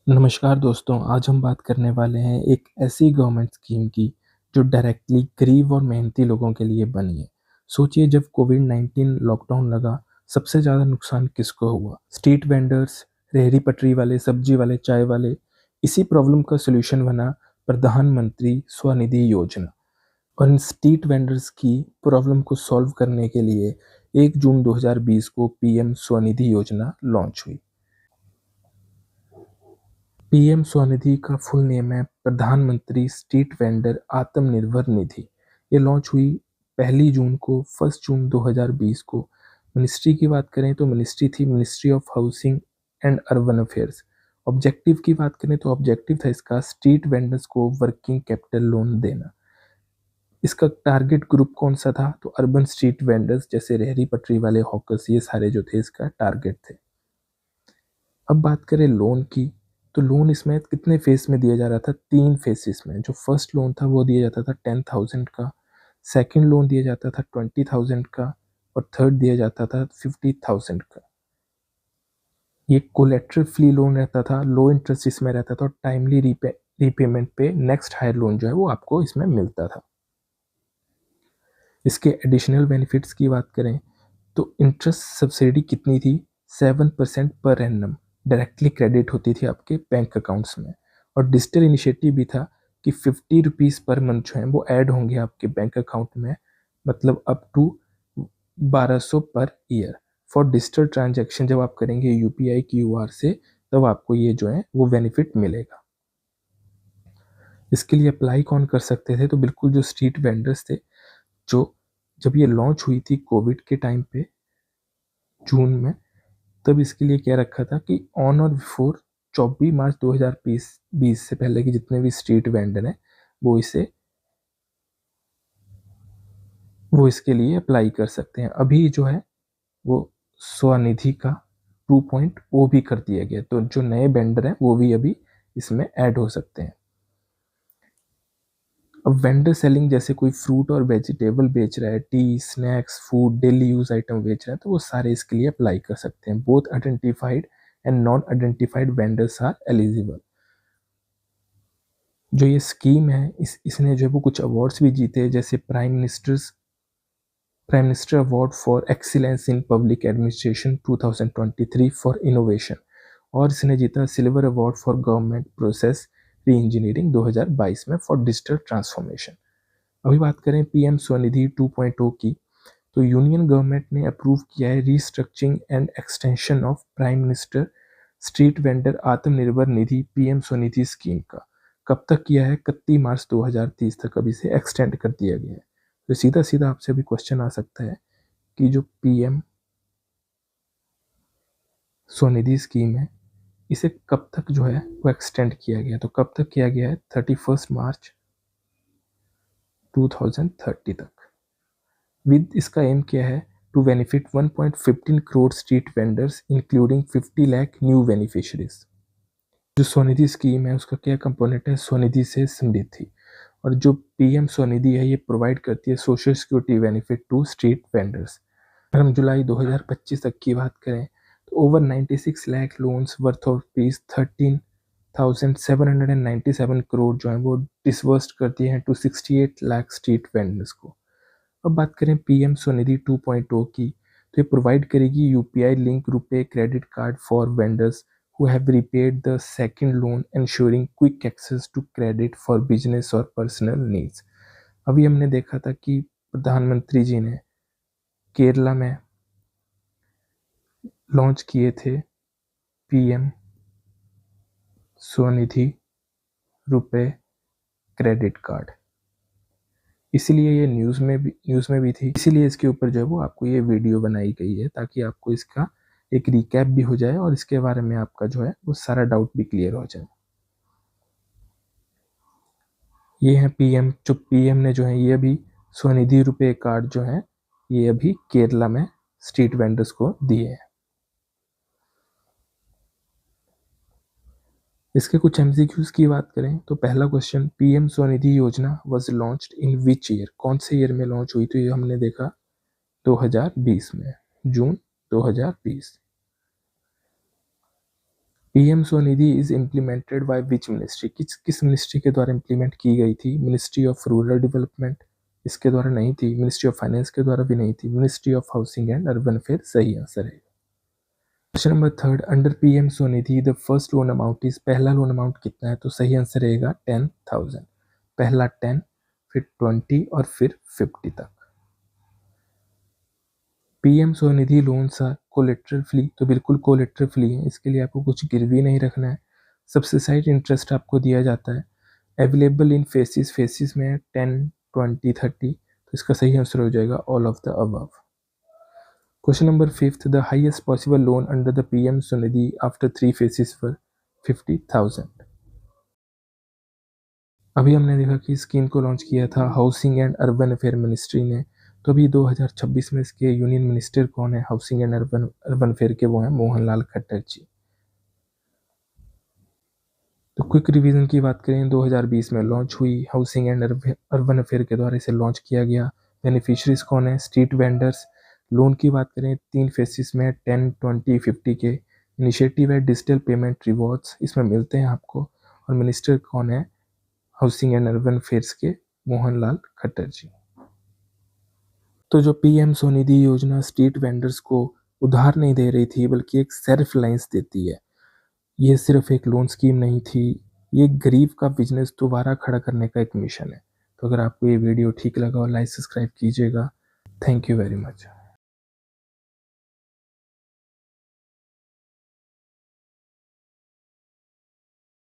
नमस्कार दोस्तों, आज हम बात करने वाले हैं एक ऐसी गवर्नमेंट स्कीम की जो डायरेक्टली गरीब और मेहनती लोगों के लिए बनी है। सोचिए जब कोविड-19 लॉकडाउन लगा, सबसे ज़्यादा नुकसान किसको हुआ? स्ट्रीट वेंडर्स, रेहड़ी पटरी वाले, सब्जी वाले, चाय वाले। इसी प्रॉब्लम का सॉल्यूशन बना प्रधानमंत्री स्वनिधि योजना। और इन स्ट्रीट वेंडर्स की प्रॉब्लम को सॉल्व करने के लिए 1 जून 2020 को पीएम स्वनिधि योजना लॉन्च हुई। पीएम स्वनिधि का फुल नेम है प्रधानमंत्री स्ट्रीट वेंडर आत्मनिर्भर निधि। ये लॉन्च हुई 1 जून को, 1 जून 2020 को। मिनिस्ट्री की बात करें तो मिनिस्ट्री थी ministry of housing and urban affairs. Objective की बात करें तो ऑब्जेक्टिव था इसका स्ट्रीट वेंडर्स को वर्किंग कैपिटल लोन देना। इसका टारगेट ग्रुप कौन सा था? तो अर्बन स्ट्रीट वेंडर्स जैसे रेहड़ी पटरी वाले, हॉकर्स, ये सारे जो थे इसका टारगेट थे। अब बात करें लोन की, तो लोन इसमें कितने फेस में दिया जा रहा था? 3 फेसेस में। जो फर्स्ट लोन था वो दिया जाता था 10,000 का, सेकंड लोन दिया जाता था 20,000 का और थर्ड दिया जाता था 50,000 का। ये कोलेटरल फ्री लोन रहता था, लो इंटरेस्ट इसमें रहता था और टाइमली रीपेमेंट पे नेक्स्ट हायर लोन जो है वो आपको इसमें मिलता था। इसके एडिशनल बेनिफिट्स की बात करें तो इंटरेस्ट सब्सिडी कितनी थी? 7% पर एनम डायरेक्टली क्रेडिट होती थी आपके बैंक अकाउंट्स में। और डिजिटल इनिशिएटिव भी था कि 50 रुपीज़ पर मंथ जो है वो ऐड होंगे आपके बैंक अकाउंट में, मतलब up to 1200 per year for digital transaction. जब आप करेंगे यूपीआई क्यूआर से तब आपको ये जो है वो बेनिफिट मिलेगा। इसके लिए अप्लाई कौन कर सकते थे? तो बिल्कुल जो स्ट्रीट वेंडर्स थे, जो जब ये लॉन्च हुई थी कोविड के टाइम पे जून में, तब इसके लिए क्या रखा था कि ऑन और बिफोर 24 मार्च 2020 से पहले के जितने भी स्ट्रीट वेंडर हैं वो इसके लिए अप्लाई कर सकते हैं। अभी जो है वो स्वनिधि का 2.0 भी कर दिया गया, तो जो नए वेंडर हैं वो भी अभी इसमें ऐड हो सकते हैं। अब वेंडर सेलिंग जैसे कोई फ्रूट और वेजिटेबल बेच रहा है, T, snacks, food, daily use item बेच रहा है, तो वो सारे इसके लिए अप्लाई कर सकते हैं। Both identified and non identified vendors are eligible. जो ये स्कीम है इसने जो है वो कुछ अवार्ड्स भी जीते, जैसे prime minister award for excellence in public administration 2023 for innovation, और इसने जीता silver award for government process री इंजीनियरिंग 2022 में फॉर डिजिटल ट्रांसफॉर्मेशन। अभी बात करें पीएम स्वनिधि 2.0 की, तो यूनियन गवर्नमेंट ने अप्रूव किया है restructuring and extension of prime minister street vendor Atmanirbhar Nidhi PM Svanidhi scheme का। कब तक किया है? 31 मार्च 2030 तक अब इसे एक्सटेंड कर दिया गया है। तो सीधा सीधा आपसे भी क्वेश्चन आ सकता है कि जो पीएम स्वनिधि स्कीम है इसे कब तक जो है वो एक्सटेंड किया गया? तो कब तक किया गया है? 31 मार्च 2030 तक। विद इसका एम क्या है? To benefit 1.15 crore street vendors including 50 lakh new beneficiaries. जो स्वनिधि स्कीम है उसका क्या कंपोनेंट है? स्वनिधि से समृद्धि। और जो पीएम स्वनिधि है ये प्रोवाइड करती है social security benefit to street vendors. अगर हम जुलाई 2025 तक की बात करें तो over 96 lakh loans worth of rupees 13,797 crore जो है वो डिसवर्स्ड करती हैं टू 68 लाख स्ट्रीट वेंडर्स को। अब बात करें पीएम स्वनिधि 2.0 की, तो ये प्रोवाइड करेगी UPI link RuPay credit card for vendors who have repaid the second loan ensuring quick access to credit for business और personal needs। अभी हमने देखा था कि प्रधानमंत्री जी ने केरला में लॉन्च किए थे PM Svanidhi RuPay credit card, इसीलिए ये न्यूज़ में भी थी, इसीलिए इसके ऊपर जो है वो आपको ये वीडियो बनाई गई है ताकि आपको इसका एक रिकैप भी हो जाए और इसके बारे में आपका जो है वो सारा डाउट भी क्लियर हो जाए। ये है पीएम, जो पीएम ने जो है ये अभी स्वनिधि रुपे कार्ड जो है ये अभी केरला में स्ट्रीट वेंडर्स को दिए हैं। इसके कुछ एमसीक्यूज की बात करें तो पहला क्वेश्चन, पीएम स्वनिधि योजना was launched in which year? कौन से ईयर में लॉन्च हुई? तो ये हमने देखा 2020 में, जून 2020। PM Svanidhi is implemented by which ministry, किस मिनिस्ट्री के द्वारा इम्प्लीमेंट की गई थी? मिनिस्ट्री ऑफ रूरल डेवलपमेंट इसके द्वारा नहीं थी, मिनिस्ट्री ऑफ फाइनेंस के द्वारा भी नहीं थी, ministry of housing and urban affair सही आंसर है। Question number third, under PM Svanidhi the first loan amount is, पहला लोन अमाउंट कितना है? तो सही आंसर रहेगा 10,000, पहला 10, फिर 20 और फिर 50 तक। PM Svanidhi loans are collateral free, तो बिल्कुल कोलेटरल फ्री है, इसके लिए आपको कुछ गिरवी नहीं रखना है। सब्सिडाइज्ड इंटरेस्ट आपको दिया जाता है। अवेलेबल इन फेसिस, फेसिस में 10, 20, 30, तो इसका सही आंसर हो जाएगा all of the above. Question number fifth, the highest possible loan under the PM Svanidhi after 3 faces for 50,000। अभी हमने देखा कि स्कीम को लॉन्च किया था housing and urban affair ministry ने, तो अभी 2026 में इसके यूनियन मिनिस्टर कौन है हाउसिंग एंड अर्बन अफेयर के? वो हैं मोहनलाल खट्टर जी। तो क्विक रिवीजन की बात करें, 2020 में लॉन्च हुई, हाउसिंग एंड अर्बन अफेयर के द्वारा इसे लॉन्च किया गया। बेनिफिशरीज कौन है? Street vendors. लोन की बात करें 3 फेसिस में 10, 20, 50 के। इनिशिएटिव है डिजिटल पेमेंट रिवॉर्ड्स, इसमें मिलते हैं आपको। और मिनिस्टर कौन है हाउसिंग एंड अर्बन अफेयर्स के? मोहनलाल खट्टर जी। तो जो पीएम स्वनिधि योजना स्ट्रीट वेंडर्स को उधार नहीं दे रही थी, बल्कि एक सेल्फ लाइन्स देती है। ये सिर्फ एक लोन स्कीम नहीं थी, ये गरीब का बिजनेस दोबारा खड़ा करने का एक मिशन है। तो अगर आपको ये वीडियो ठीक लगा और लाइक सब्सक्राइब कीजिएगा। Thank you very much.